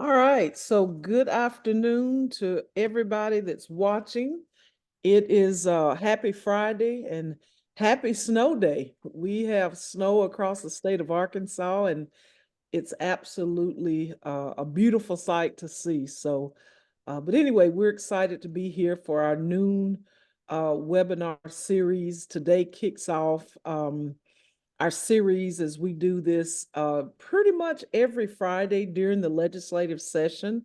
All right, so good afternoon to everybody that's watching. It is happy Friday and happy snow day. We have snow across the state of Arkansas, and it's absolutely a beautiful sight to see. But anyway, we're excited to be here for our noon webinar series. Today kicks off our series as we do this pretty much every Friday during the legislative session,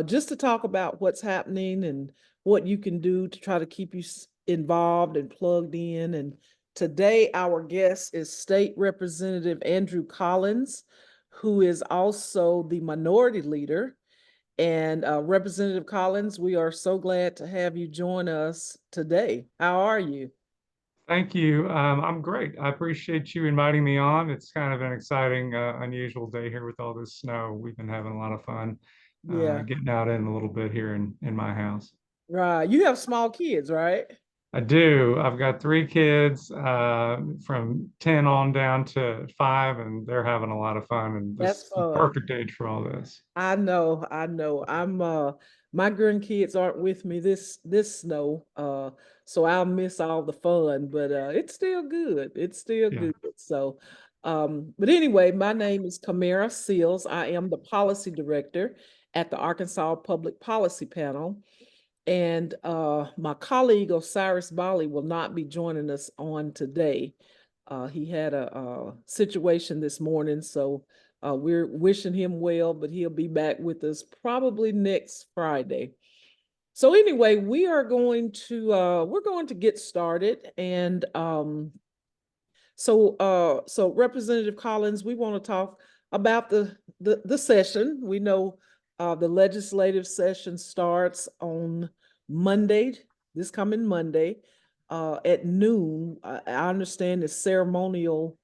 just to talk about what's happening and what you can do to try to keep you involved and plugged in. And today, our guest is State Representative Andrew Collins, who is also the minority leader. And Representative Collins, we are so glad to have you join us today. How are you? Thank you. I'm great. I appreciate you inviting me on. It's kind of an exciting, unusual day here with all this snow. We've been having a lot of fun Yeah, getting out in a little bit here in my house. right. You have small kids, right? I do. I've got three kids from 10 on down to 5, and they're having a lot of fun. And this That's is the fun. perfect age for all this. I know. I'm my grandkids aren't with me this snow. So I'll miss all the fun, but it's still good. It's still Yeah. good. But anyway, my name is Kymara Seals. I am the policy director at the Arkansas Public Policy Panel. And my colleague Osiris Bali will not be joining us on today. He had a situation this morning, so we're wishing him well, but he'll be back with us probably next Friday. So anyway, we're going to get started, and so Representative Collins, we want to talk about the session. We know the legislative session starts on Monday, this coming Monday, at noon. I understand it's ceremonial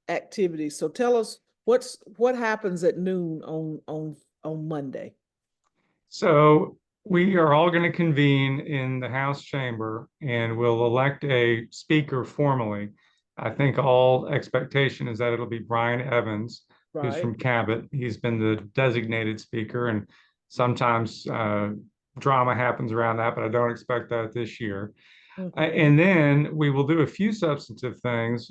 activity. So tell us what happens at noon on Monday. So we are all going to convene in the House chamber and we'll elect a speaker formally. I think all expectation is that it'll be Brian Evans, who's Right. from Cabot. He's been the designated speaker, and sometimes drama happens around that, but I don't expect that this year. Mm-hmm. And then we will do a few substantive things.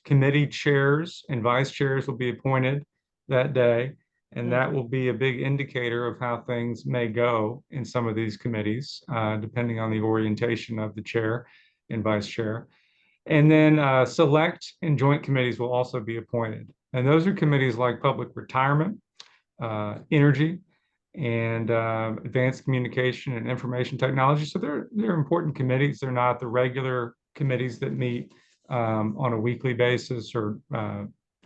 Committee chairs and vice chairs will be appointed that day, and that will be a big indicator of how things may go in some of these committees, depending on the orientation of the chair and vice chair. And then select and joint committees will also be appointed. And those are committees like public retirement, energy, and advanced communication and information technology. So they're important committees. They're not the regular committees that meet on a weekly basis or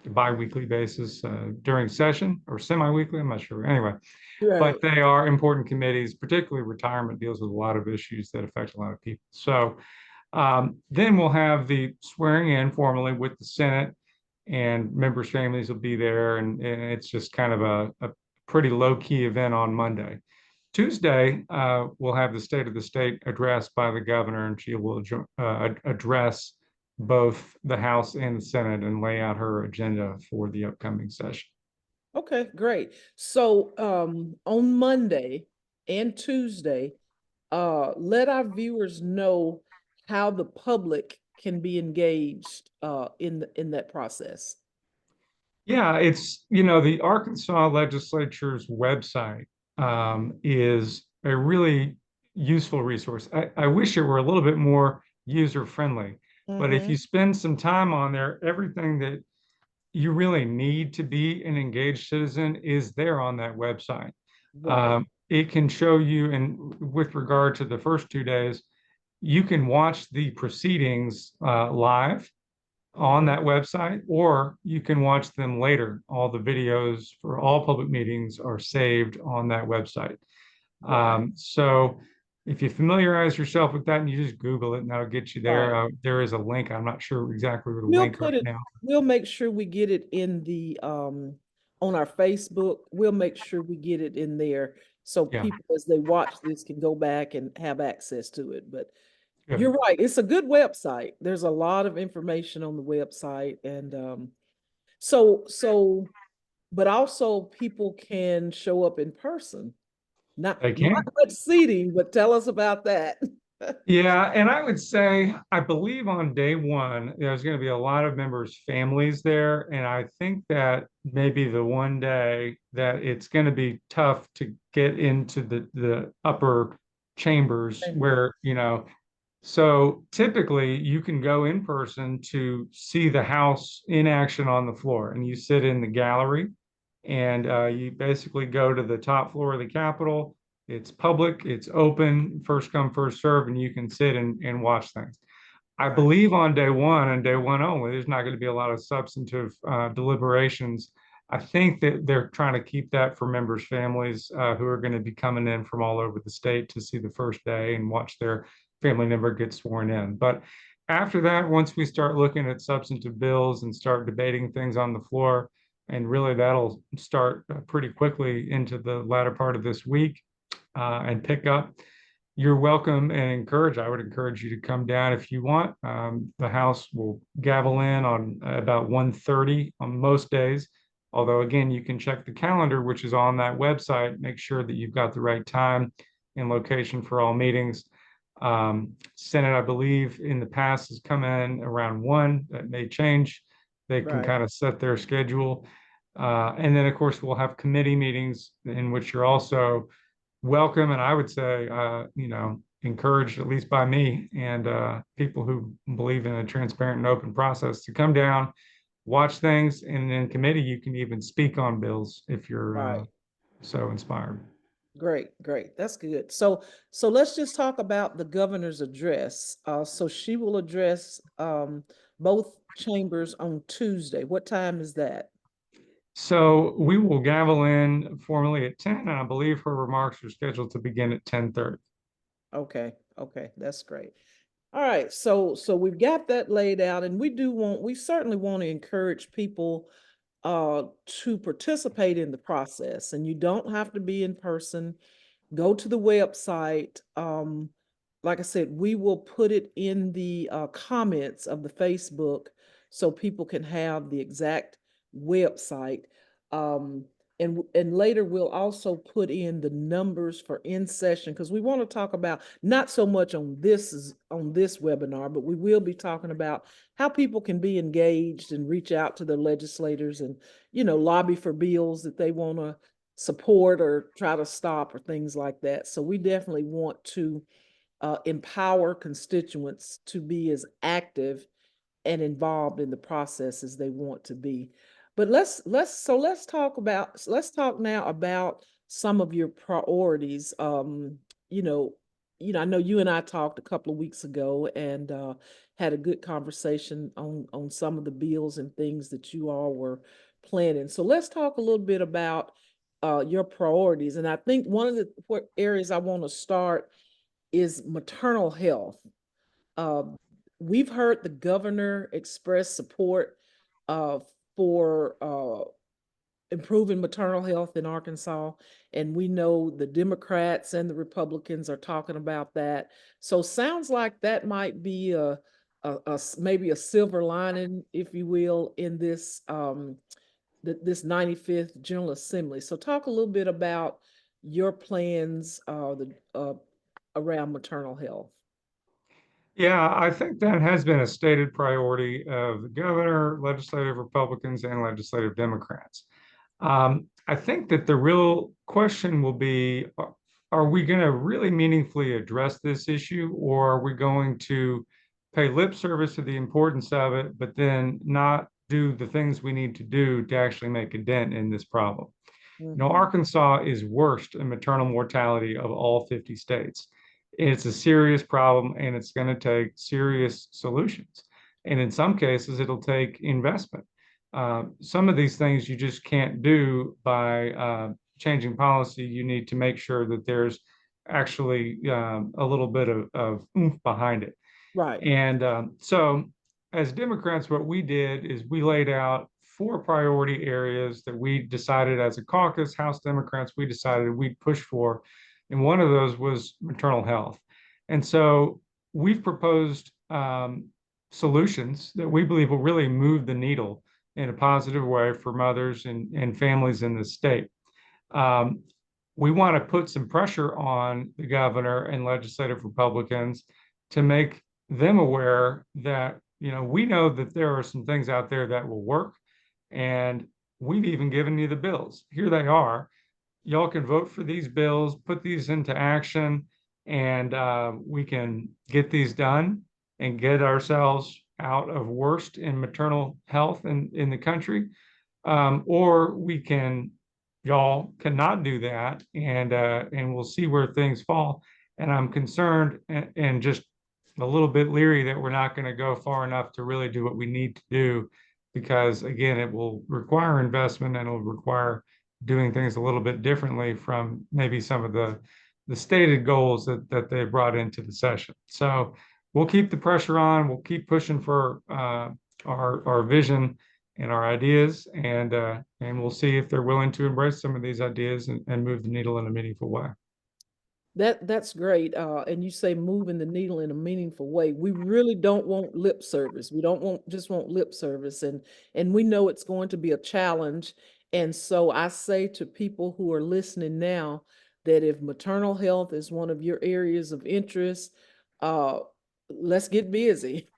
bi-weekly basis during session or semi-weekly. I'm not sure. Anyway, but Right. they are important committees. Particularly retirement deals with a lot of issues that affect a lot of people. So then we'll have the swearing in formally with the Senate, and members' families will be there, and it's just kind of a pretty low-key event on Monday. Tuesday, we'll have the State of the State address by the governor, and she will address both the House and the Senate and lay out her agenda for the upcoming session. Okay, great. So on Monday and Tuesday, let our viewers know how the public can be engaged in that process. Yeah, it's, the Arkansas legislature's website is a really useful resource. I wish it were a little bit more user friendly, but if Mm-hmm. you spend some time on there, everything that you really need to be an engaged citizen is there on that website. Right. It can show you, and with regard to the first 2 days, you can watch the proceedings live on Mm-hmm. that website, or you can watch them later. All the videos for all public meetings are saved on that website. Right. So if you familiarize yourself with that and you just Google it, and that'll get you there. Right. There is a link. I'm not sure exactly where the We'll link put right it, now. we'll make sure we get it in the on our Facebook. We'll make sure we get it in there so Yeah, people as they watch this can go back and have access to it. But you're good. right, it's a good website. There's a lot of information on the website. And so but also people can show up in person. They Not can. much seating, but tell us about that. Yeah, and I would say, I believe on day one, there's going to be a lot of members' families there. And I think that maybe the one day that it's going to be tough to get into the upper chambers Chambers. where, so typically you can go in person to see the house in action on the floor, and you sit in the gallery, and you basically go to the top floor of the Capitol. It's public, it's open, first come, first serve, and you can sit and watch things. I Right, believe on day one and day one only, there's not going to be a lot of substantive deliberations. I think that they're trying to keep that for members' families who are going to be coming in from all over the state to see the first day and watch their family member get sworn in. But after that, once we start looking at substantive bills and start debating things on the floor, and really that'll start pretty quickly into the latter part of this week and pick up. You're welcome and encouraged. I would encourage you to come down if you want. The House will gavel in on about 1:30 on most days. Although again, you can check the calendar, which is on that website. Make sure that you've got the right time and location for all meetings. Senate, I believe, in the past has come in around 1. That may change. They can right, kind of set their schedule. And then, of course, we'll have committee meetings in which you're also welcome, and I would say, encouraged, at least by me and people who believe in a transparent and open process, to come down, watch things, and in committee, you can even speak on bills if you're right. so inspired. Great, great. That's good. So let's just talk about the governor's address. So she will address both chambers on Tuesday. What time is that? So we will gavel in formally at 10, and I believe her remarks are scheduled to begin at 10:30. Okay, okay, that's great. All right, so we've got that laid out, and we certainly want to encourage people to participate in the process, and you don't have to be in person. Go to the website. Like I said, we will put it in the comments of the Facebook so people can have the exact website. Um, and later we'll also put in the numbers for in session, because we want to talk about not so much on this webinar, but we will be talking about how people can be engaged and reach out to their legislators and lobby for bills that they want to support or try to stop or things like that. So we definitely want to empower constituents to be as active and involved in the process as they want to be. But let's talk now about some of your priorities. You know, I know you and I talked a couple of weeks ago and had a good conversation on some of the bills and things that you all were planning. So let's talk a little bit about your priorities. And I think one of the areas I want to start is maternal health. Uh, we've heard the governor express support uh, for improving maternal health in Arkansas, and we know the Democrats and the Republicans are talking about that. So sounds like that might be maybe a silver lining, if you will, in this 95th General Assembly. So talk a little bit about your plans around maternal health. Yeah, I think that has been a stated priority of the governor, legislative Republicans, and legislative Democrats. I think that the real question will be, are we going to really meaningfully address this issue, or are we going to pay lip service to the importance of it, but then not do the things we need to do to actually make a dent in this problem? Mhm. Arkansas is worst in maternal mortality of all 50 states. It's a serious problem and it's going to take serious solutions. And in some cases, it'll take investment. Some of these things you just can't do by changing policy. You need to make sure that there's actually a little bit of oomph behind it. Right. And so, as Democrats, what we did is we laid out 4 priority areas that we decided as a caucus, House Democrats, we decided we'd push for. And one of those was maternal health. And so, we've proposed solutions that we believe will really move the needle in a positive way for mothers and families in the state. Um, we want to put some pressure on the governor and legislative Republicans to make them aware that, we know that there are some things out there that will work. And we've even given you the bills. Here they are. Y'all can vote for these bills, put these into action, and we can get these done and get ourselves out of worst in maternal health in the country. Or y'all cannot do that, and we'll see where things fall. And I'm concerned and just a little bit leery that we're not going to go far enough to really do what we need to do, because again, it will require investment and it'll require doing things a little bit differently from maybe some of the stated goals that they brought into the session. So we'll keep the pressure on. We'll keep pushing for our vision and our ideas, and we'll see if they're willing to embrace some of these ideas and move the needle in a meaningful way. That's great. And you say moving the needle in a meaningful way. We really don't want lip service. We don't want lip service, and we know it's going to be a challenge. And so I say to people who are listening now that if maternal health is one of your areas of interest, uh, let's get busy.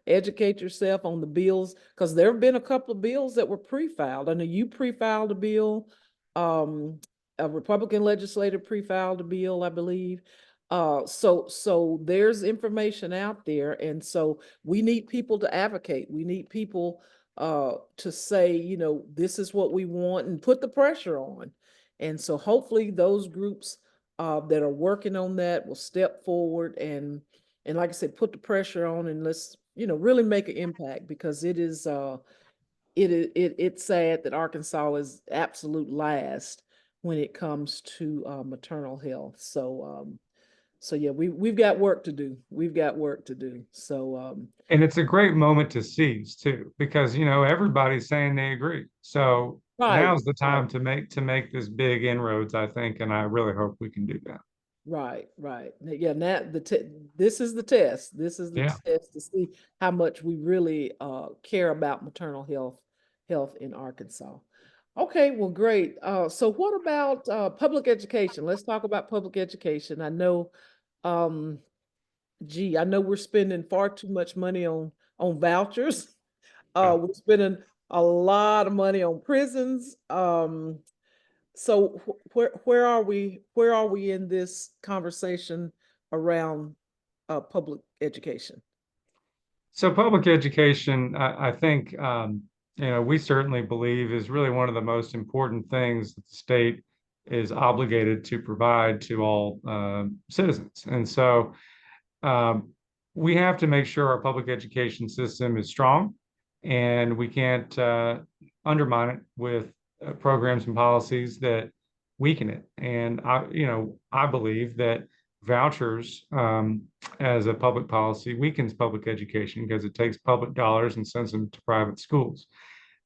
Educate yourself on the bills, because there have been a couple of bills that were pre-filed. I know you pre-filed a bill. A Republican legislator pre-filed a bill, I believe. So there's information out there, and so we need people to advocate. We need people to say, this is what we want, and put the pressure on. And so hopefully those groups that are working on that will step forward and like I said, put the pressure on, and let's really make an impact, because it's sad that Arkansas is absolute last when it comes to maternal health. So yeah, we've got work to do. We've got work to do. So And it's a great moment to seize too, because everybody's saying they agree. So right, now's the right, time to make this big inroads, I think, and I really hope we can do that. right. Yeah, now this is the test. This is the Yeah. test to see how much we really care about maternal health in Arkansas. Okay, well, great. So what about public education? Let's talk about public education. Um, I know we're spending far too much money on vouchers. Yeah. We're spending a lot of money on prisons. So where are we? Where are we in this conversation around public education? So public education, I think, we certainly believe is really one of the most important things that the state is obligated to provide to all citizens. And so um, we have to make sure our public education system is strong, and we can't undermine it with programs and policies that weaken it. And I believe that vouchers as a public policy weakens public education because it takes public dollars and sends them to private schools.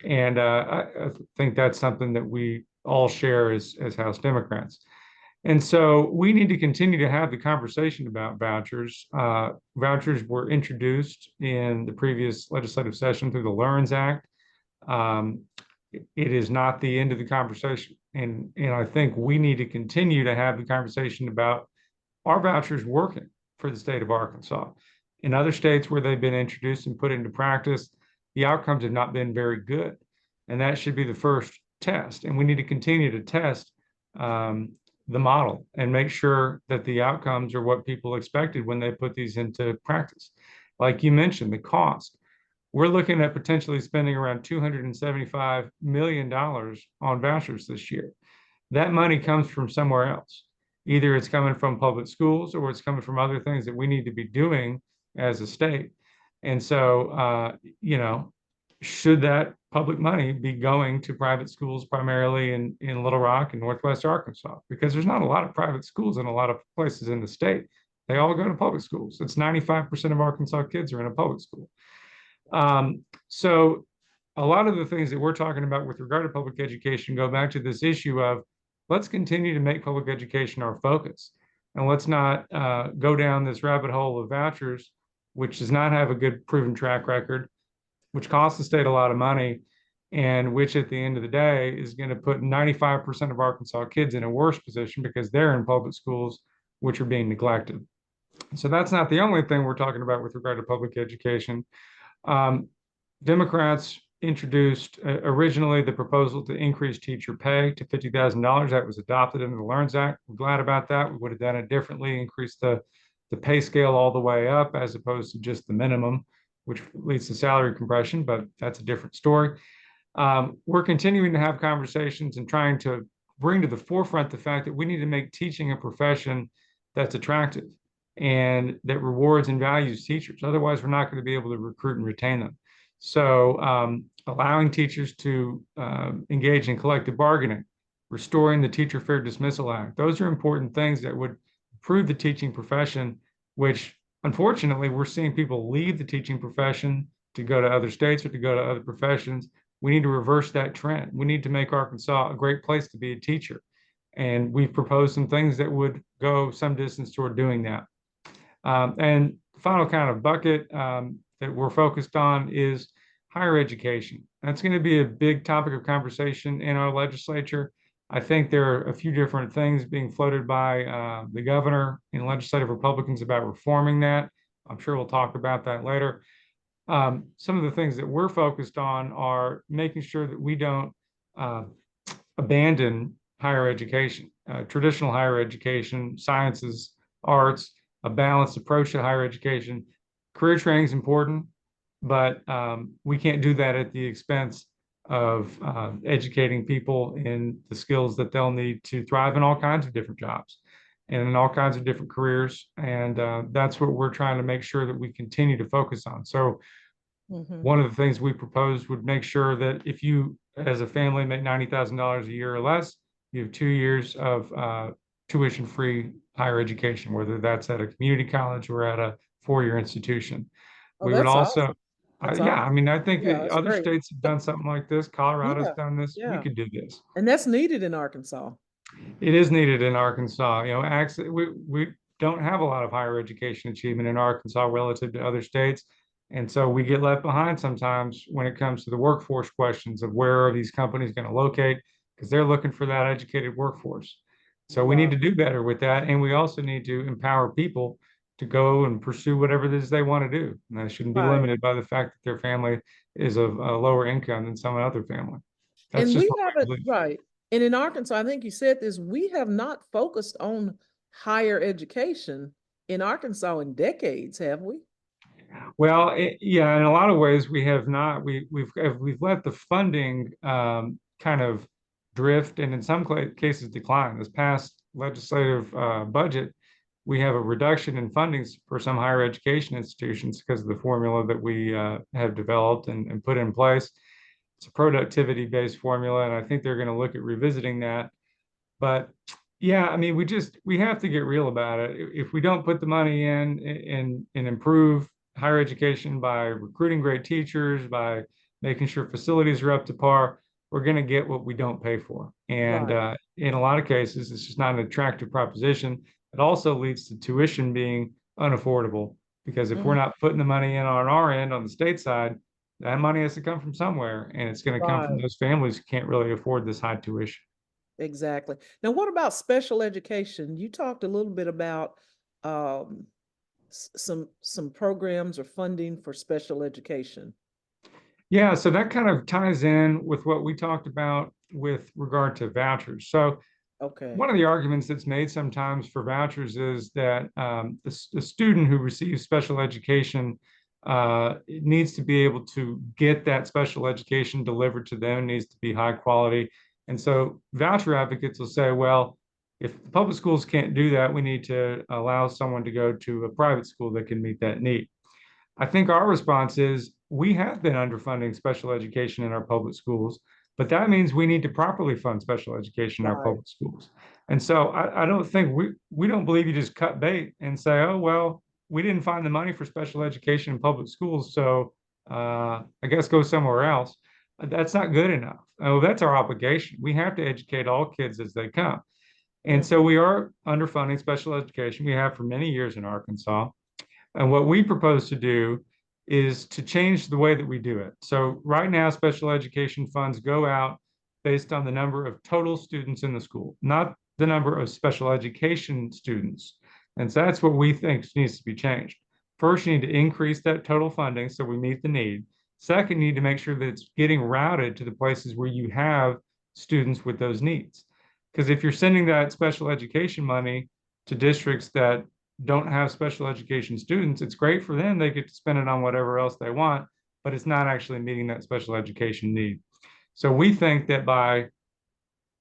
And I think that's something that we all share as House Democrats. And so we need to continue to have the conversation about vouchers. Vouchers were introduced in the previous legislative session through the Learns Act. Um, it is not the end of the conversation. And I think we need to continue to have the conversation about, are vouchers working for the state of Arkansas? In other states where they've been introduced and put into practice, the outcomes have not been very good. And that should be the first test. And we need to continue to test um, the model and make sure that the outcomes are what people expected when they put these into practice. Like you mentioned, the cost. We're looking at potentially spending around $275 million on vouchers this year. That money comes from somewhere else. Either it's coming from public schools or it's coming from other things that we need to be doing as a state. And so, should that public money be going to private schools primarily in Little Rock and Northwest Arkansas? Because there's not a lot of private schools in a lot of places in the state. They all go to public schools. It's 95% of Arkansas kids are in a public school. So a lot of the things that we're talking about with regard to public education go back to this issue of, let's continue to make public education our focus. And let's not go down this rabbit hole of vouchers, which does not have a good proven track record. which costs the state a lot of money, and which at the end of the day is going to put 95% of Arkansas kids in a worse position because they're in public schools, which are being neglected. So that's not the only thing we're talking about with regard to public education. Um, Democrats introduced originally the proposal to increase teacher pay to $50,000. That was adopted into the LEARNS Act. We're glad about that. We would have done it differently, increased the pay scale all the way up as opposed to just the minimum, which leads to salary compression, but that's a different story. We're continuing to have conversations and trying to bring to the forefront the fact that we need to make teaching a profession that's attractive and that rewards and values teachers. Otherwise, we're not going to be able to recruit and retain them. So, allowing teachers to engage in collective bargaining, restoring the Teacher Fair Dismissal Act, those are important things that would improve the teaching profession, which unfortunately we're seeing people leave the teaching profession to go to other states or to go to other professions. We need to reverse that trend. We need to make Arkansas a great place to be a teacher. And we've proposed some things that would go some distance toward doing that. And the final kind of bucket that we're focused on is higher education. That's going to be a big topic of conversation in our legislature. I think there are a few different things being floated by the governor and legislative Republicans about reforming that. I'm sure we'll talk about that later. Some of the things that we're focused on are making sure that we don't uh, abandon higher education, traditional higher education, sciences, arts, a balanced approach to higher education. Career training is important, but we can't do that at the expense of educating people in the skills that they'll need to thrive in all kinds of different jobs and in all kinds of different careers. And that's what we're trying to make sure that we continue to focus on. So Mm-hmm. one of the things we proposed would make sure that if you, as a family, make $90,000 a year or less, you have 2 years of tuition-free higher education, whether that's at a community college or at a four-year institution. Oh, We would that's also, awesome. That's yeah, I awesome. mean, I think Yeah, that's other great. states have done something like this. Colorado's Yeah, done this. We yeah. could do this. And that's needed in Arkansas. It is needed in Arkansas. Actually, we don't have a lot of higher education achievement in Arkansas relative to other states. And so we get left behind sometimes when it comes to the workforce questions of where are these companies going to locate, because they're looking for that educated workforce. So we need Right, to do better with that. And we also need to empower people to go and pursue whatever it is they want to do. And that shouldn't be right. limited by the fact that their family is of a lower income than some other family. That's And just we what we haven't, believe. right. And in Arkansas, I think you said this, we have not focused on higher education in Arkansas in decades, have we? Well, yeah, in a lot of ways, we have not. We've let the funding kind of drift, and in some cases decline. This past legislative budget, we have a reduction in funding for some higher education institutions because of the formula that we have developed and put in place. It's a productivity-based formula, and I think they're going to look at revisiting that. But yeah, I mean, we have to get real about it. If we don't put the money in and improve higher education by recruiting great teachers, by making sure facilities are up to par, we're going to get what we don't pay for. And Right. in a lot of cases, it's just not an attractive proposition. It also leads to tuition being unaffordable because if we're Mhm. not putting the money in on our end on the state side, that money has to come from somewhere, and it's going to come from Right. those families who can't really afford this high tuition. Exactly. Now, what about special education? You talked a little bit about um, some programs or funding for special education. Yeah, so that kind of ties in with what we talked about with regard to vouchers. So Okay. one of the arguments that's made sometimes for vouchers is that the student who receives special education needs to be able to get that special education delivered to them, needs to be high quality. And so voucher advocates will say, well, if the public schools can't do that, we need to allow someone to go to a private school that can meet that need. I think our response is we have been underfunding special education in our public schools, but that means we need to properly fund special education in our Right. public schools. And so I don't think we don't believe you just cut bait and say, oh, well, we didn't find the money for special education in public schools, so I guess go somewhere else. That's not good enough. Oh, that's our obligation. We have to educate all kids as they come. And so Mhm. we are underfunding special education. We have for many years in Arkansas. And what we propose to do is to change the way that we do it. So right now, special education funds go out based on the number of total students in the school, not the number of special education students. And so that's what we think needs to be changed. First, you need to increase that total funding so we meet the need. Second, you need to make sure that it's getting routed to the places where you have students with those needs. Because if you're sending that special education money to districts that don't have special education students, it's great for them. They get to spend it on whatever else they want, but it's not actually meeting that special education need. So we think that by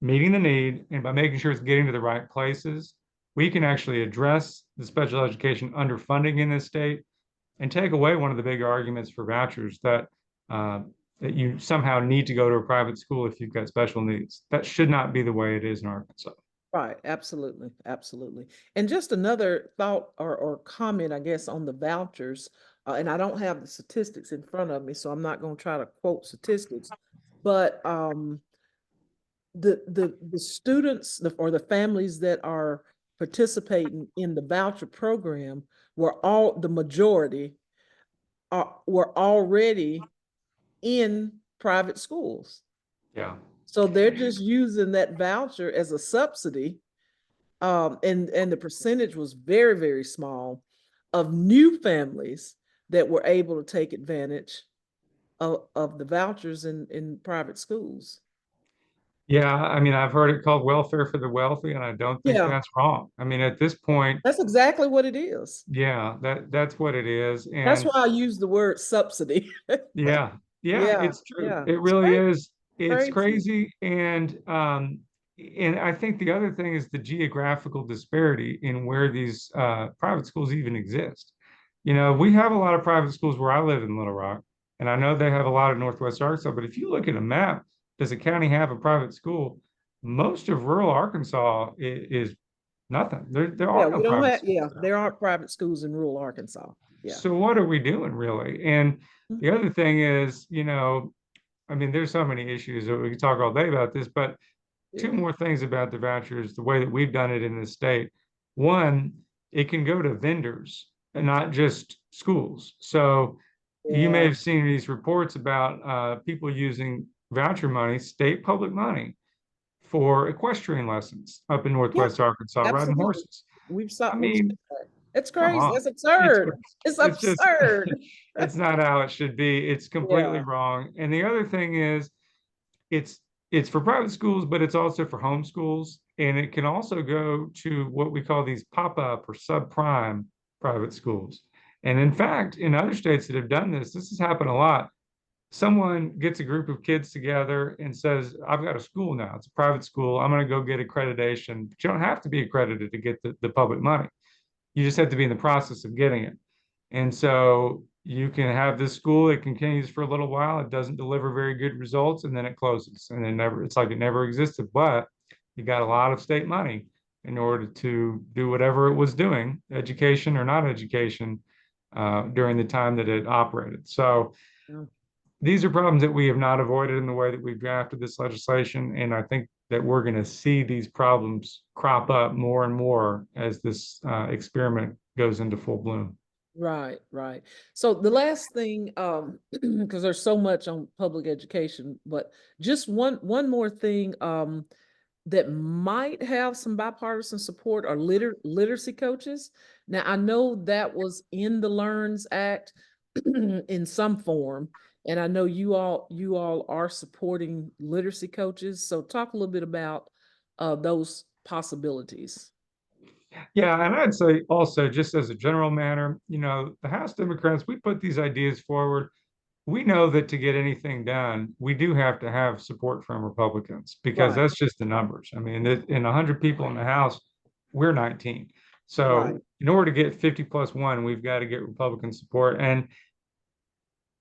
meeting the need and by making sure it's getting to the right places, we can actually address the special education underfunding in this state and take away one of the big arguments for vouchers uh, that you somehow need to go to a private school if you've got special needs. That should not be the way it is in Arkansas. Right, absolutely, absolutely. And just another thought or comment, I guess, on the vouchers, and I don't have the statistics in front of me, so I'm not going to try to quote statistics, but the students or the families that are participating in the voucher program the majority were already in private schools. Yeah. So they're just using that voucher as a subsidy. And the percentage was very, very small of new families that were able to take advantage of the vouchers in private schools. Yeah, I mean, I've heard it called welfare for the wealthy, and I don't think Yeah, that's wrong. I mean, at this point, that's exactly what it is. yeah, that's what it is. That's And why I use the word subsidy. yeah, yeah, Yeah, it's true. yeah. It It's really is. It's crazy. crazy. And I think the other thing is the geographical disparity in where these private schools even exist. You know, we have a lot of private schools where I live in Little Rock, and I know they have a lot of Northwest Arkansas, but if you look at a map, does a county have a private school? Most of rural Arkansas is nothing. There Yeah, are no we don't private have, schools yeah, there. there aren't private schools in rural Arkansas. Yeah. So what are we doing really? And the other thing is, you know, I mean, there's so many issues that we could talk all day about this, but two Yeah. more things about the vouchers, the way that we've done it in the state. One, it can go to vendors and not just schools. So you may Yeah. have seen these reports about people using voucher money, state public money, for equestrian lessons up in Yeah, Northwest Arkansas, riding absolutely. horses. I We've seen mean, that. It's come crazy. on. It's It's absurd. It's it's just absurd. it's not how it should be. It's completely Yeah. wrong. And the other thing is it's it's for private schools, but it's also for home schools. And it can also go to what we call these pop-up or subprime private schools. And in fact, in other states that have done this, this has happened a lot. Someone gets a group of kids together and says, I've got a school now. It's a private school. I'm going to go get accreditation. But you don't have to be accredited to get the public money. You just have to be in the process of getting it. And so you can have this school, it continues for a little while, it doesn't deliver very good results, and then it closes. And then never, it's like it never existed. But you got a lot of state money in order to do whatever it was doing, education or not education, during the time that it operated. So Yeah. these are problems that we have not avoided in the way that we've drafted this legislation. And I think that we're going to see these problems crop up more and more as this experiment goes into full bloom. Right, right. So the last thing, because there's so much on public education, but just one more thing, that might have some bipartisan support are literacy coaches. Now, I know that was in the Learns Act in some form, and I know you all are supporting literacy coaches. So talk a little bit about those possibilities. Yeah, and I'd say also, just as a general matter, you know, the House Democrats, we put these ideas forward. We know that to get anything done, we do have to have support from Republicans because Right, that's just the numbers. I mean, in 100 people in the House, we're 19. right. So in order to get 50 plus one, we've got to get Republican support. And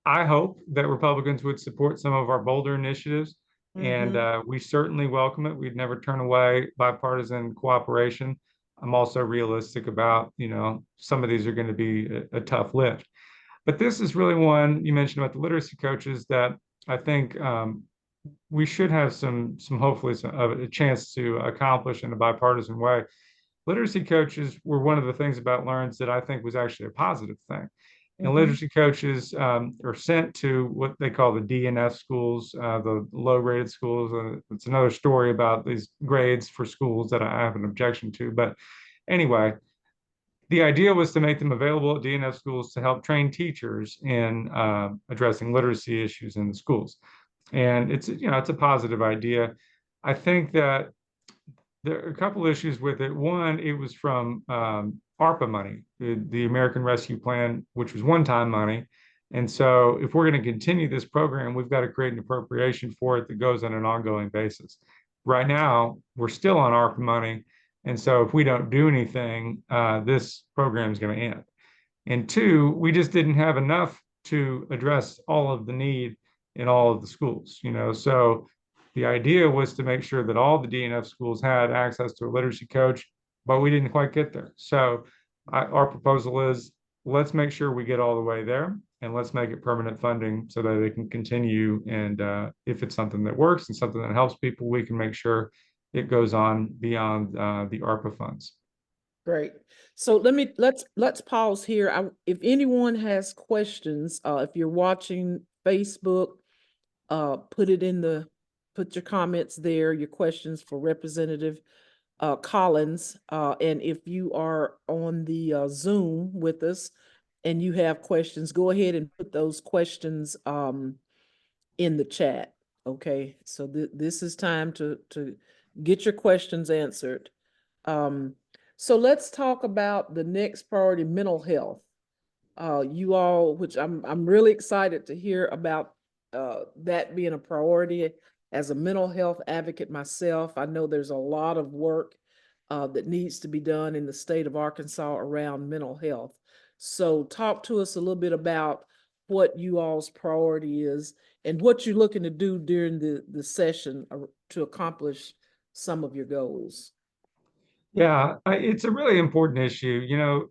I hope that Republicans would support some of our bolder initiatives, and Mm-hmm. we certainly welcome it. We'd never turn away bipartisan cooperation. I'm also realistic about, you know, some of these are going to be a tough lift. But this is really one you mentioned about the literacy coaches that I think we should have some hopefully a chance to accomplish in a bipartisan way. Literacy coaches were one of the things about Learns that I think was actually a positive thing. And Mm-hmm. literacy coaches are sent to what they call the DNF schools, the low-rated schools. It's another story about these grades for schools that I have an objection to. But anyway, the idea was to make them available at DNF schools to help train teachers in addressing literacy issues in the schools. And it's a positive idea. I think that there are a couple issues with it. One, it was from ARPA money, the American Rescue Plan, which was one-time money. And so if we're going to continue this program, we've got to create an appropriation for it that goes on an ongoing basis. Right now, we're still on ARPA money. And so if we don't do anything, this program is going to end. And two, we just didn't have enough to address all of the need in all of the schools, So the idea was to make sure that all the DNF schools had access to a literacy coach, but we didn't quite get there. So our proposal is let's make sure we get all the way there and let's make it permanent funding so that they can continue. And if it's something that works and something that helps people, we can make sure it goes on beyond the ARPA funds. Great. So let's pause here. If anyone has questions, if you're watching Facebook, put your comments there, your questions for Representative Collins. And if you are on the Zoom with us and you have questions, go ahead and put those questions in the chat. Okay, so this is time to get your questions answered. So let's talk about the next priority, mental health. You all, which I'm really excited to hear about that being a priority. As a mental health advocate myself, I know there's a lot of work that needs to be done in the state of Arkansas around mental health. So talk to us a little bit about what you all's priority is and what you're looking to do during the session to accomplish some of your goals. Yeah, it's a really important issue.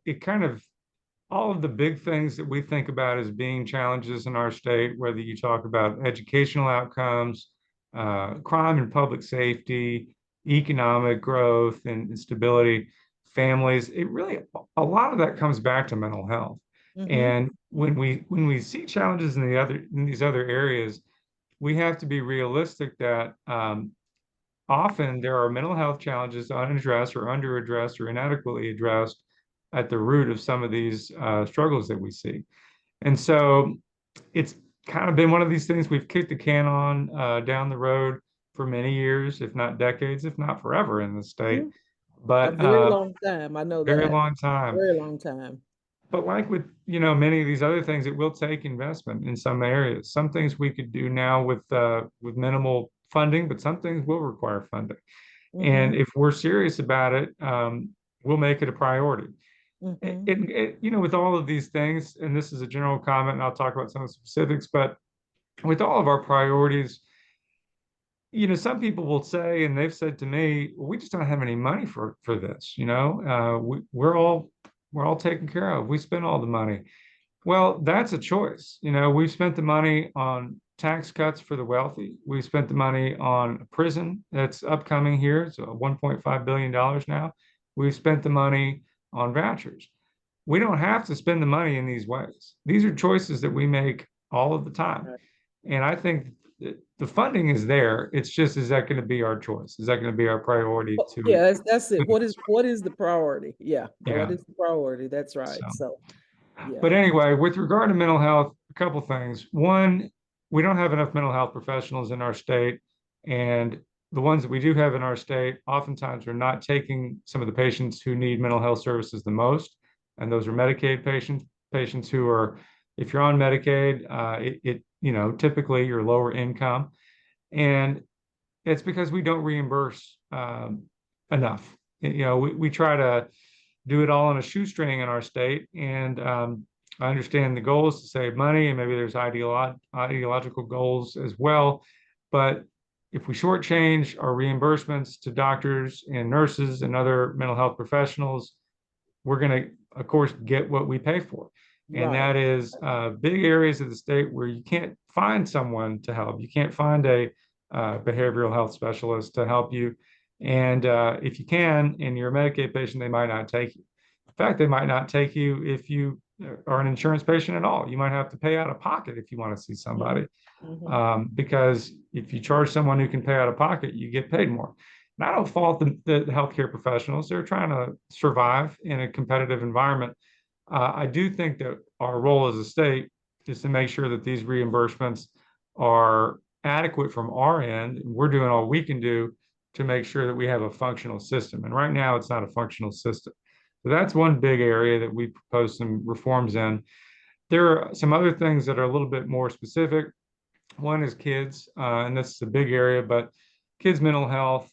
It kind of all of the big things that we think about as being challenges in our state, whether you talk about educational outcomes, crime and public safety, economic growth and stability, families, a lot of that comes back to mental health. Mm-hmm. And when we see challenges in these other areas, we have to be realistic that often there are mental health challenges unaddressed or underaddressed or inadequately addressed at the root of some of these struggles that we see. And so it's kind of been one of these things we've kicked the can on down the road for many years, if not decades, if not forever in the state. Mm-hmm. A But very long time. I know very that. long time. Very long time. But like with many of these other things, it will take investment in some areas. Some things we could do now with minimal funding, but some things will require funding. Mm-hmm. And if we're serious about it, we'll make it a priority. Mm-hmm. With all of these things, and this is a general comment, and I'll talk about some of the specifics, but with all of our priorities, some people will say, and they've said to me, well, we just don't have any money for this. We're all taken care of. We spend all the money. Well, that's a choice. We've spent the money on tax cuts for the wealthy. We've spent the money on a prison that's upcoming here. It's $1.5 billion now. We've spent the money on vouchers. We don't have to spend the money in these ways. These are choices that we make all of the time. Right. And I think the funding is there. It's just, is that going to be our choice? Is that going to be our priority Yeah, to? that's it. What is the priority? Yeah. What Yeah. is the priority? That's right. So. So, yeah. But anyway, with regard to mental health, a couple things. One, we don't have enough mental health professionals in our state, and the ones that we do have in our state oftentimes are not taking some of the patients who need mental health services the most, and those are Medicaid patients who are, if you're on Medicaid, typically you're lower income, and it's because we don't reimburse enough. We try to do it all on a shoestring in our state. And I understand the goal is to save money, and maybe there's ideological goals as well. But if we shortchange our reimbursements to doctors and nurses and other mental health professionals, we're going to, of course, get what we pay for. And Right. that is big areas of the state where you can't find someone to help. You can't find a behavioral health specialist to help you. And if you can, and you're a Medicaid patient, they might not take you. In fact, they might not take you if you are an insurance patient at all. You might have to pay out of pocket if you want to see Mhm. somebody, Mhm. because if you charge someone who can pay out of pocket, you get paid more. And I don't fault the healthcare professionals. They're trying to survive in a competitive environment. I do think that our role as a state is to make sure that these reimbursements are adequate from our end. We're doing all we can do to make sure that we have a functional system. And right now, it's not a functional system. So that's one big area that we propose some reforms in. There are some other things that are a little bit more specific. One is kids, and this is a big area, but kids' mental health,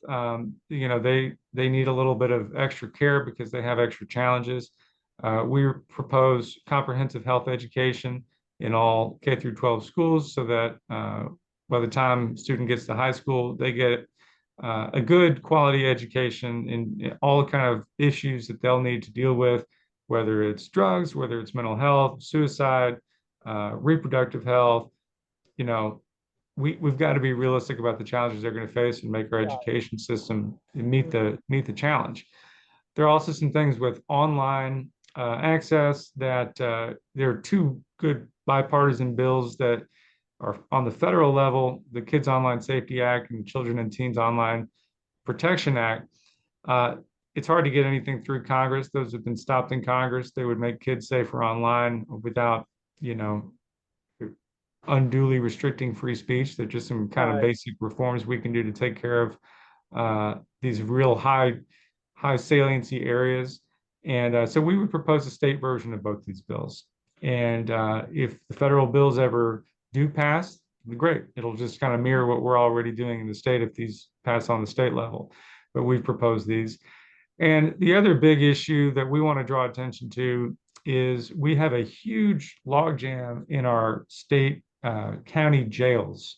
they need a little bit of extra care because they have extra challenges. We propose comprehensive health education in all K through 12 schools so that by the time student gets to high school, they get a good quality education in all the kind of issues that they'll need to deal with, whether it's drugs, whether it's mental health, suicide, reproductive health. You know, we've got to be realistic about the challenges they're going to face and make our Right. education system meet Mhm. the challenge. There are also some things with online access that there are two good bipartisan bills that are on the federal level: the Kids Online Safety Act and Children and Teens Online Protection Act. Uh, it's hard to get anything through Congress. Those have been stopped in Congress. They would make kids safer online without, you know, unduly restricting free speech. They're just some kind of Right. basic reforms we can do to take care of these real high saliency areas. And so we would propose a state version of both these bills. And if the federal bills ever do pass, great. It'll just kind of mirror what we're already doing in the state if these pass on the state level. But we've proposed these. And the other big issue that we want to draw attention to is we have a huge logjam in our state county jails.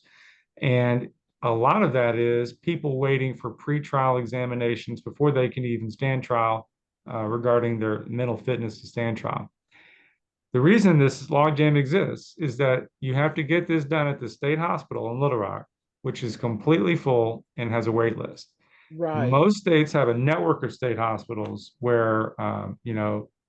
And a lot of that is people waiting for pretrial examinations before they can even stand trial regarding their mental fitness to stand trial. The reason this logjam exists is that you have to get this done at the state hospital in Little Rock, which is completely full and has a wait list. Right. Most states have a network of state hospitals where,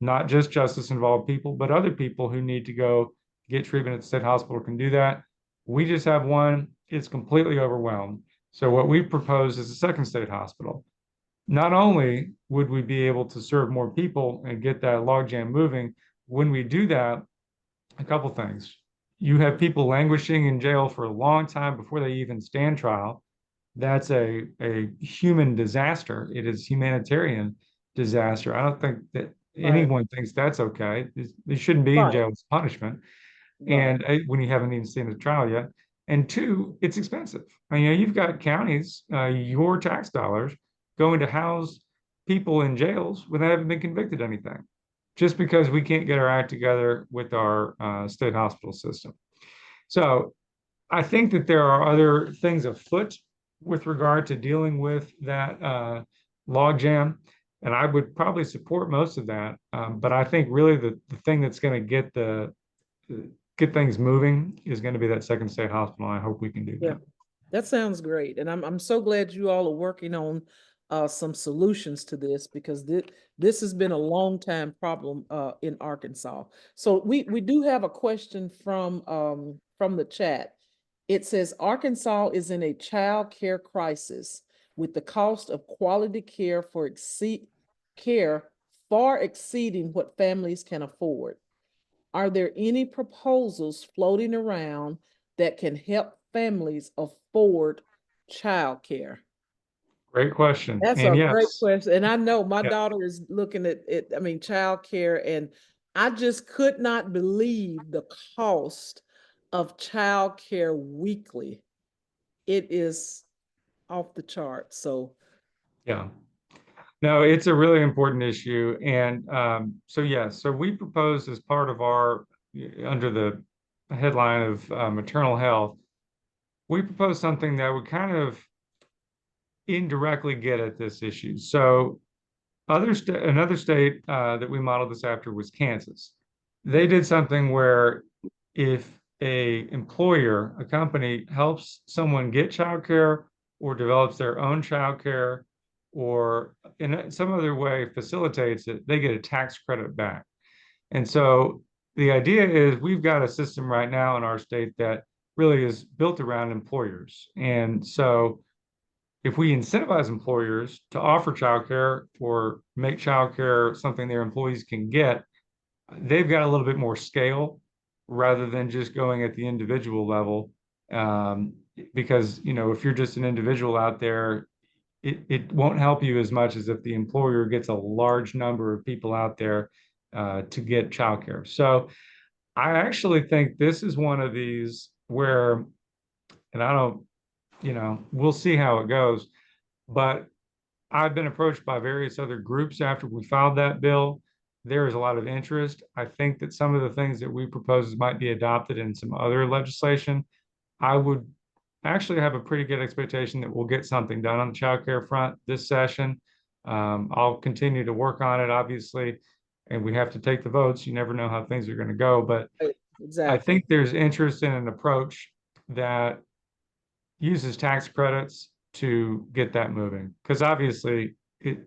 not just justice involved people, but other people who need to go get treatment at the state hospital can do that. We just have one. It's completely overwhelmed. So what we propose is a second state hospital. Not only would we be able to serve more people and get that logjam moving, when we do that, a couple things. You have people languishing in jail for a long time before they even stand trial. That's a human disaster. It is humanitarian disaster. I don't think that Right. anyone thinks that's okay. They shouldn't be in Right. jail as punishment. Right. And when you haven't even seen the trial yet. And two, it's expensive. I mean, you've got counties, your tax dollars going to house people in jails when they haven't been convicted of anything, just because we can't get our act together with our state hospital system. So I think that there are other things afoot with regard to dealing with that logjam, and I would probably support most of that. But I think really the thing that's going to get things moving is going to be that second state hospital. And I hope we can do Yeah. that. That sounds great. And I'm so glad you all are working on some solutions to this because this has been a long time problem in Arkansas. So we do have a question from the chat. It says Arkansas is in a child care crisis with the cost of quality care care far exceeding what families can afford. Are there any proposals floating around that can help families afford childcare? Great question. That's And a great yes, question. And I know my yeah, daughter is looking at it, I mean, childcare, and I just could not believe the cost of childcare weekly. It is off the chart. So, yeah. No, it's a really important issue. And so, yes, so we propose as part of our, under the headline of maternal health, we propose something that would kind of indirectly get at this issue. So, another state that we modeled this after was Kansas. They did something where if a company helps someone get childcare or develops their own childcare or in some other way facilitates it, they get a tax credit back. And so the idea is we've got a system right now in our state that really is built around employers. And so if we incentivize employers to offer childcare or make childcare something their employees can get, they've got a little bit more scale rather than just going at the individual level. Um, because, if you're just an individual out there, it won't help you as much as if the employer gets a large number of people out there to get childcare. So I actually think this is one of these where, and I don't, we'll see how it goes, but I've been approached by various other groups after we filed that bill. There is a lot of interest. I think that some of the things that we propose might be adopted in some other legislation. I would actually have a pretty good expectation that we'll get something done on the child care front this session. I'll continue to work on it, obviously, and we have to take the votes. You never know how things are going to go, but Right, I exactly. think there's interest in an approach that uses tax credits to get that moving. Because obviously,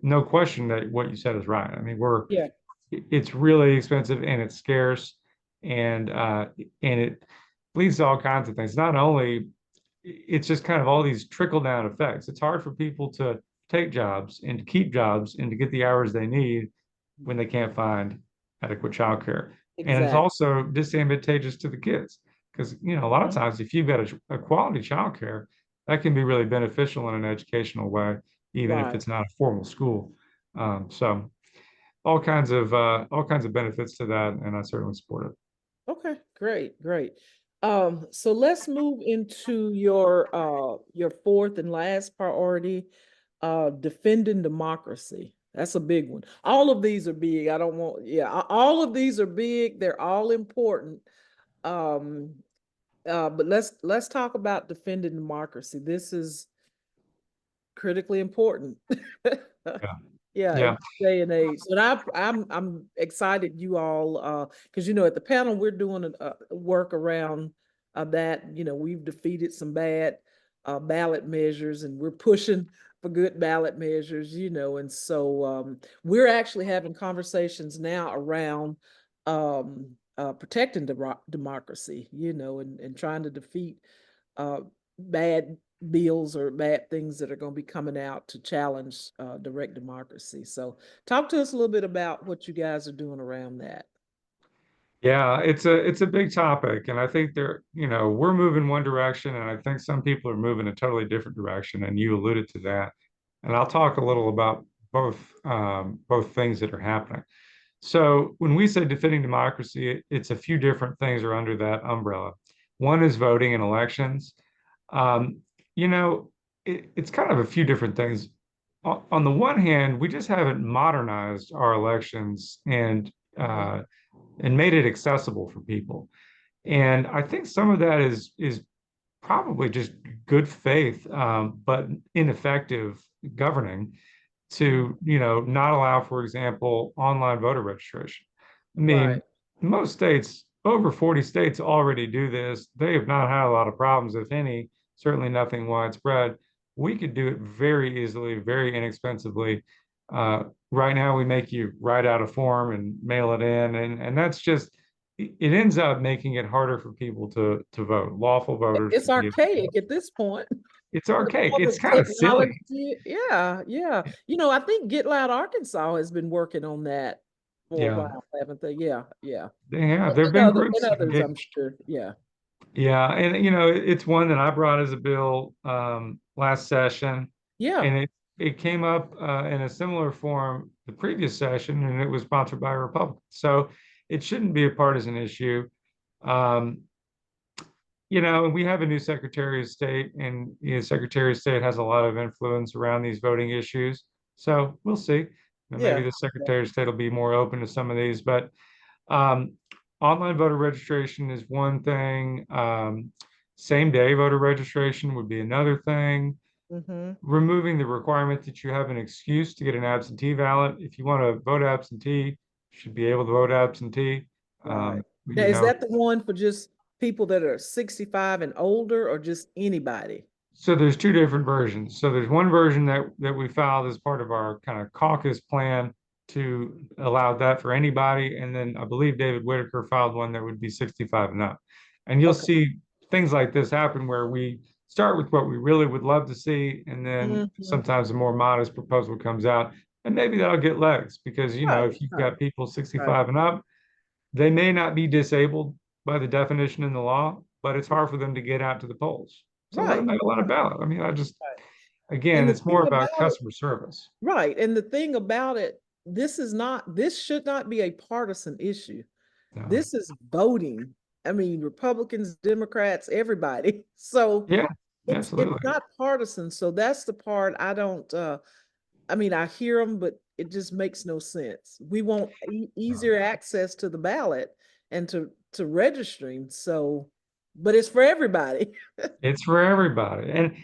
no question that what you said is right. I mean, Yeah. it's really expensive and it's scarce, and it leads to all kinds of things. Not only it's just kind of all these trickle down effects. It's hard for people to take jobs and to keep jobs and to get the hours they need when they can't find adequate childcare. And it's Exactly. also disadvantageous to the kids because, a lot of Mhm. times if you've got a quality childcare, that can be really beneficial in an educational way, even if Right. it's not a formal school. So all kinds of benefits to that, and I certainly support it. Okay, great, great. So let's move into your fourth and last priority, defending democracy. That's a big one. All of these are big. I don't want, yeah, all of these are big. They're all important. Um, but let's talk about defending democracy. This is critically important. Yeah, Yeah, in yeah, this day and age. And I'm excited you all because at the panel we're doing a work around that. We've defeated some bad ballot measures and we're pushing for good ballot measures, and so we're actually having conversations now around protecting democracy, and trying to defeat uh, bad bills or bad things that are going to be coming out to challenge direct democracy. So, talk to us a little bit about what you guys are doing around that. yeah. It's a big topic, and I think we're moving one direction, and I think some people are moving a totally different direction, and you alluded to that. And I'll talk a little about both things that are happening. So when we say defending democracy, it's a few different things are under that umbrella. One is voting in elections. Um, you know, it's kind of a few different things. On the one hand, we just haven't modernized our elections Mhm. and made it accessible for people. And I think some of that is probably just good faith, but ineffective governing Mhm. to, not allow, for example, online voter registration. I mean, Right. most states, over 40 states already do this. They have not had a lot of problems, if any, certainly nothing widespread. We could do it very easily, very inexpensively. Right now, we make you write out a form and mail it in, and that's just it ends up making it harder for people to vote, lawful voters It's to be able to vote. archaic at this point. It's With archaic. all It's the kind of silly. technology. Yeah, yeah. I think Get Loud Arkansas has been working on that for a Yeah, while, haven't they? Yeah, yeah. they have. There have And been and groups others, I'm engaged. sure. Yeah. Yeah, and it's one that I brought as a bill last session, Yeah. and it came up in a similar form the previous session, and it was sponsored by a Republican. So it shouldn't be a partisan issue. Um, we have a new Secretary of State, and Secretary of State has a lot of influence around these voting issues. So we'll see. Maybe Yeah. the Secretary of State will be more open to some of these, but um, online voter registration is one thing. Same day voter registration would be another thing. Mm-hmm. Removing the requirement that you have an excuse to get an absentee ballot. If you want to vote absentee, you should be able to vote absentee. Right. Now, You is know, that the one for just people that are 65 and older or just anybody? so there's two different versions. So there's one version that we filed as part of our kind of caucus plan to allow that for anybody. And then I believe David Whitaker filed one that would be 65 and up. And you'll Okay. see things like this happen where we start with what we really would love to see, and then Mhm. sometimes a more modest proposal comes out, and maybe that'll get legs because, Right, if you've right, got people right, 65 and up, they may not be disabled by the definition in the law, but it's hard for them to get out to the polls. So let them right, mail out a right, ballot. I mean, I just, right. again, And the it's more thing about about it, customer service. right, and the thing about it, this should not be a partisan issue. No. This is voting. I mean, Republicans, Democrats, everybody. So Yeah, it's absolutely. not partisan. So that's the part I don't I mean, I hear them, but it just makes no sense. We want No. easier access to the ballot and to registering. So, but it's for everybody. It's for everybody. And,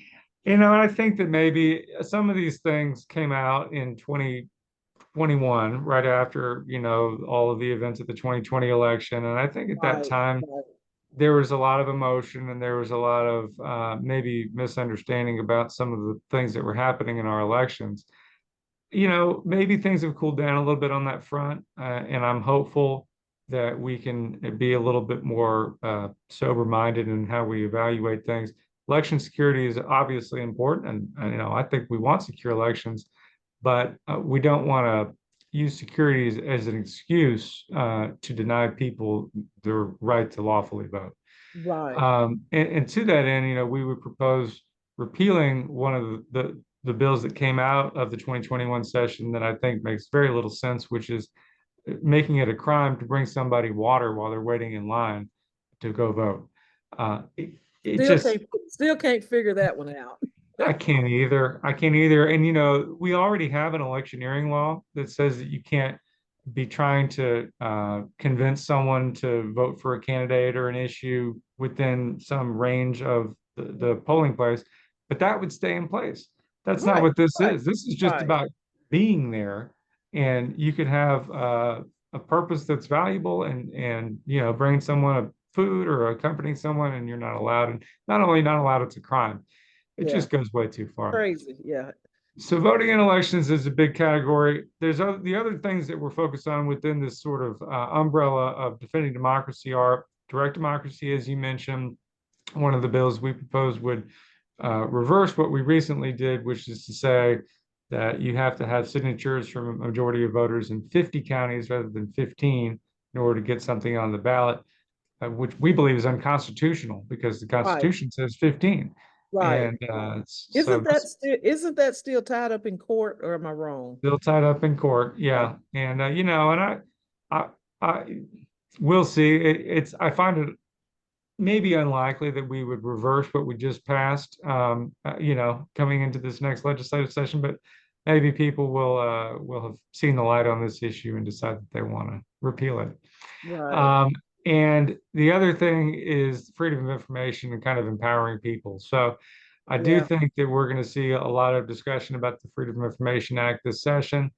I think that maybe some of these things came out in 2021, right after, all of the events of the 2020 election. And I think at that Right, time, right, there was a lot of emotion and there was a lot of maybe misunderstanding about some of the things that were happening in our elections. Maybe things have cooled down a little bit on that front, and I'm hopeful that we can be a little bit more sober-minded in how we evaluate things. Election security is obviously important, and I think we want secure elections, but we don't want to use security as an excuse to deny people their right to lawfully vote. right. And to that end, we would propose repealing one of the bills that came out of the 2021 session that I think makes very little sense, which is making it a crime to bring somebody water while they're waiting in line to go vote. It Still just, can't figure that one out. I can't either. I can't either. And we already have an electioneering law that says that you can't be trying to convince someone to vote for a candidate or an issue within some range of the polling place, but that would stay in place. That's not Right, what this right, is. This is just right. about being there, and you could have a purpose that's valuable, and bringing someone a food or accompanying someone, and you're not allowed. And not only not allowed, it's a crime. It Yeah. just goes way too far. Crazy. Yeah. So voting in elections is a big category. There's the other things that we're focused on within this sort of umbrella of defending democracy are direct democracy, as you mentioned. One of the bills we proposed would reverse what we recently did, which is to say that you have to have signatures from a majority of voters in 50 counties rather than 15 in order to get something on the ballot, which we believe is unconstitutional because the Right. Constitution says 15. Right. And Right. so this Isn't that still tied up in court, or am I wrong? still tied up in court. Okay. Yeah. And, and I, I will see. I find it maybe unlikely that we would reverse what we just passed, coming into this next legislative session, but maybe people will have seen the light on this issue and decide that they want to repeal it. Right. Um, and the other thing is freedom of information and kind of empowering people. So I do Yeah. think that we're going to see a lot of discussion about the Freedom of Information Act this session.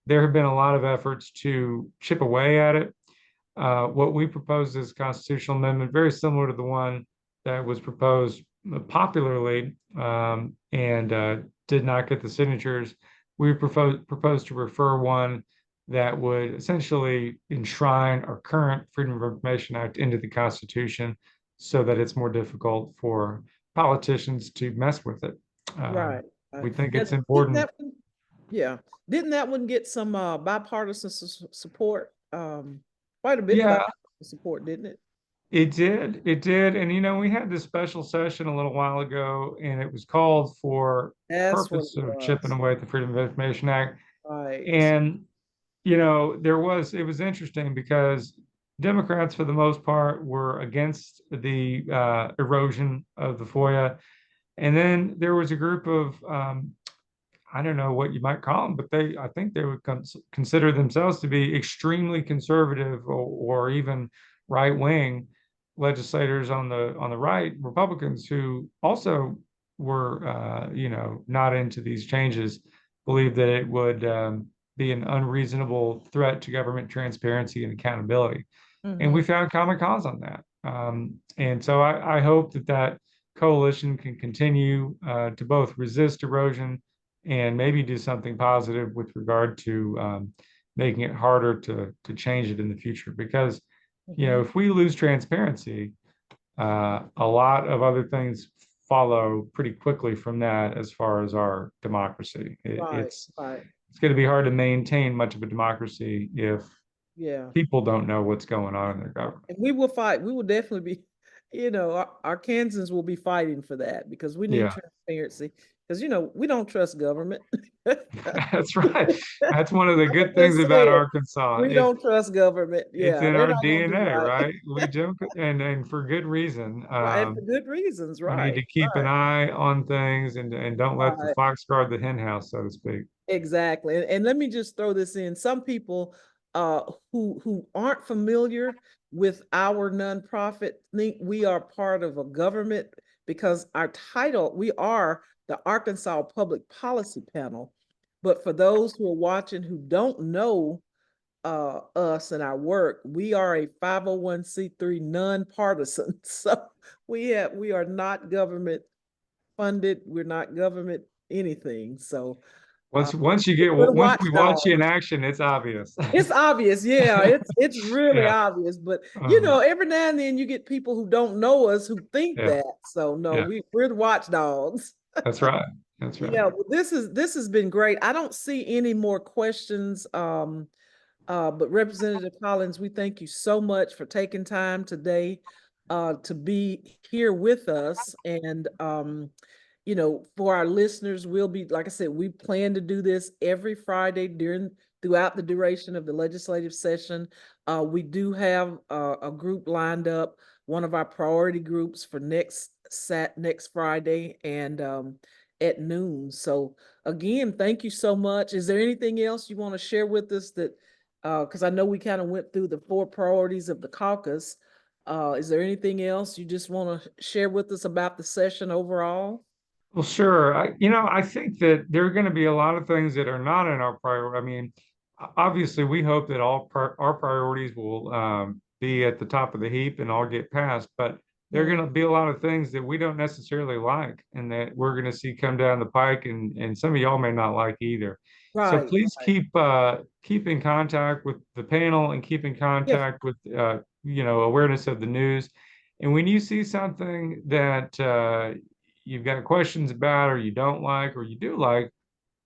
There have been a lot of efforts to chip away at it. What we proposed is a constitutional amendment, very similar to the one that was proposed popularly and did not get the signatures. We proposed to refer one that would essentially enshrine our current Freedom of Information Act into the Constitution so that it's more difficult for politicians to mess with it. Right. Right. We think Now, it's important. yeah, didn't that one get some bipartisan support? Quite a bit of Yeah, bipartisan support, didn't it? it did. It did. And, we had this special session a little while ago, and it was called for That's what it purpose of chipping was. away at the Freedom of Information Act. Right. And, it was interesting because Democrats, for the most part, were against the erosion of the FOIA. And then there was a group of I don't know what you might call them, but I think they would consider themselves to be extremely conservative or even right wing legislators on the right, Republicans who also were, not into these changes, believed that it would be an unreasonable threat to government transparency and accountability. And we Mm-hmm. found common cause on that. And so I hope that coalition can continue to both resist erosion and maybe do something positive with regard to making it harder to change it in the future. Because, Mhm. if we lose transparency, a lot of other things follow pretty quickly from that as far as our democracy. Right, right. It's going to be hard to maintain much of a democracy if Yeah. people don't know what's going on in their government. And we will fight. We will definitely be, our Kansans will be fighting for that because we need Yeah, transparency. Because, we don't trust government. that's right. That's one of the I'm good gonna things just about say it. Arkansas. We don't trust government. It's Yeah, in they're our not gonna do DNA, right. right? We joke, and for good reason. Right, and for good reasons. We need Right, to keep an right, eye on things and don't let the right. fox guard the hen house, so to speak. Exactly. And let me just throw this in. Some people who aren't familiar with our nonprofit think we are part of a government because our title, we are the Arkansas Public Policy Panel. But for those who are watching who don't know us and our work, we are a 501c3 nonpartisan. So we are not government funded, we're not government anything. So uh, we're the Once we watch watchdog. you in action, it's obvious. It's obvious, yeah. It's really Yeah. obvious, but Uh, every now and then you get people who don't know us who think yeah. that. So no, Yeah. we're the watchdogs. That's right. That's right. Yeah, well, this has been great. I don't see any more questions. But Representative Collins, we thank you so much for taking time today to be here with us. And for our listeners, we'll be, like I said, we plan to do this every Friday throughout the duration of the legislative session. We do have a group lined up, one of our priority groups for next Friday and at noon. So again, thank you so much. Is there anything else you want to share with us that because I know we kind of went through the 4 priorities of the caucus. Is there anything else you just want to share with us about the session overall? Well, sure. I think that there are going to be a lot of things that are not in our priority. I mean, obviously, we hope that our priorities will be at the top of the heap and all get passed. But there are going Mm, to be a lot of things that we don't necessarily like, and that we're going to see come down the pike, and some of y'all may not like either. So right, please right. keep in contact with the panel and keep in Yeah. contact with awareness of the news. And when you see something that you've got questions about, or you don't like, or you do like,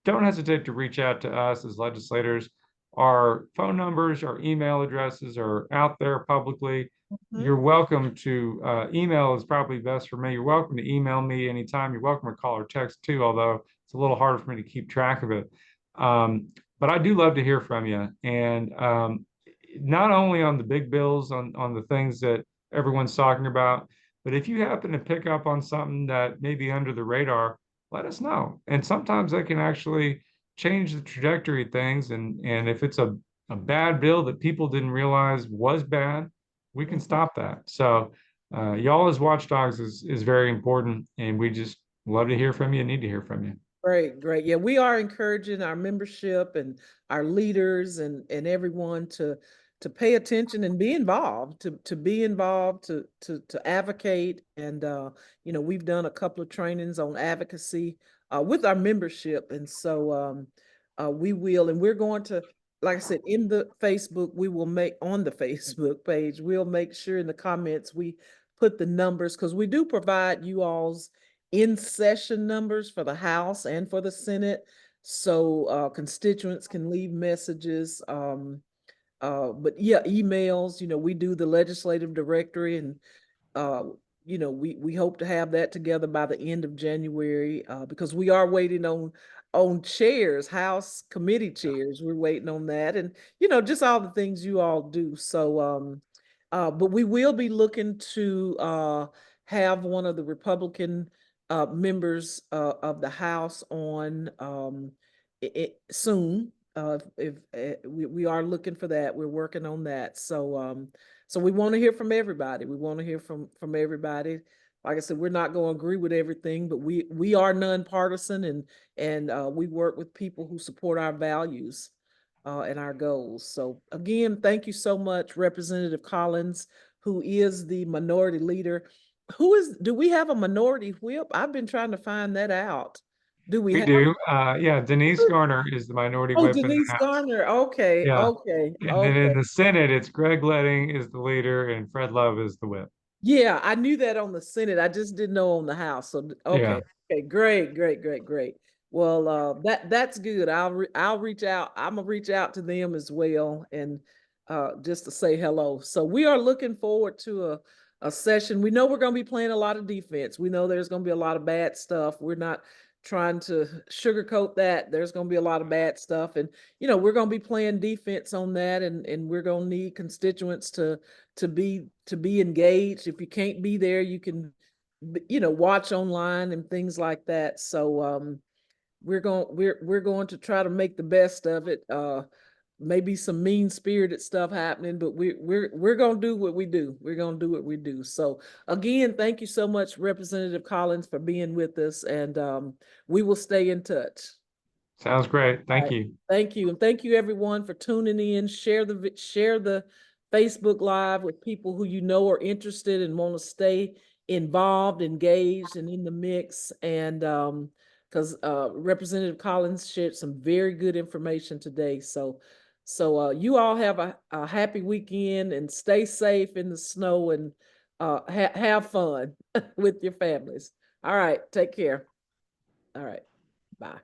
don't hesitate to reach out to us as legislators. Our phone numbers, our email addresses are out there publicly. Mhm. You're welcome to email is probably best for me. You're welcome to email me anytime. You're welcome to call or text too, although it's a little harder for me to keep track of it. But I do love to hear from you. And not only on the big bills, on the things that everyone's talking about, but if you happen to pick up on something that may be under the radar, let us know. And sometimes that can actually change the trajectory of things. And if it's a bad bill that people didn't realize was bad, we can Mhm. stop that. So y'all as watchdogs is very important. And we just love to hear from you and need to hear from you. Great, great. Yeah, we are encouraging our membership and our leaders and everyone to pay attention and be involved, to be involved, to advocate. And we've done a couple of trainings on advocacy with our membership. And so we will, and we're going to, like I said, in the Facebook, we will make on the Facebook page, we'll make sure in the comments we put the numbers because we do provide you all's in session numbers for the House and for the Senate. So constituents can leave messages. But yeah, emails, we do the legislative directory and uh, we hope to have that together by the end of January because we are waiting on chairs, House committee chairs. We're waiting on that, and just all the things you all do. So, but we will be looking to have one of the Republican members of the House on soon. If we are looking for that, we're working on that. So we want to hear from everybody. We want to hear from everybody. Like I said, we're not going to agree with everything, but we are nonpartisan and we work with people who support our values and our goals. So again, thank you so much, Representative Collins, who is the minority leader. Do we have a minority whip? I've been trying to find that out. Do we We have? do. Yeah, Denise Garner is the minority Oh, whip in Denise the House. Garner. Okay, Yeah. okay, And then in okay. the Senate, it's Greg Leding is the leader and Fred Love is the whip. Yeah, I knew that on the Senate. I just didn't know on the House. So Yeah. okay, okay, great, great, great, great. Well, that's good. I'll reach out. I'm gonna reach out to them as well, and just to say hello. So we are looking forward to a session. We know we're gonna be playing a lot of defense. We know there's gonna be a lot of bad stuff. We're not trying to sugarcoat that. There's gonna be a lot of bad stuff, and we're gonna be playing defense on that, and we're gonna need constituents to be engaged. If you can't be there, you can watch online and things like that. So we're going to try to make the best of it. Maybe some mean spirited stuff happening, but we're gonna do what we do. We're gonna do what we do. So again, thank you so much, Representative Collins, for being with us, and we will stay in touch. Sounds great. All Thank right. you. Thank you. And thank you everyone for tuning in. Share the Facebook Live with people who are interested and want to stay involved, engaged, and in the mix. And because Representative Collins shared some very good information today. So you all have a happy weekend and stay safe in the snow and have fun with your families. All right. Take care. All right. Bye.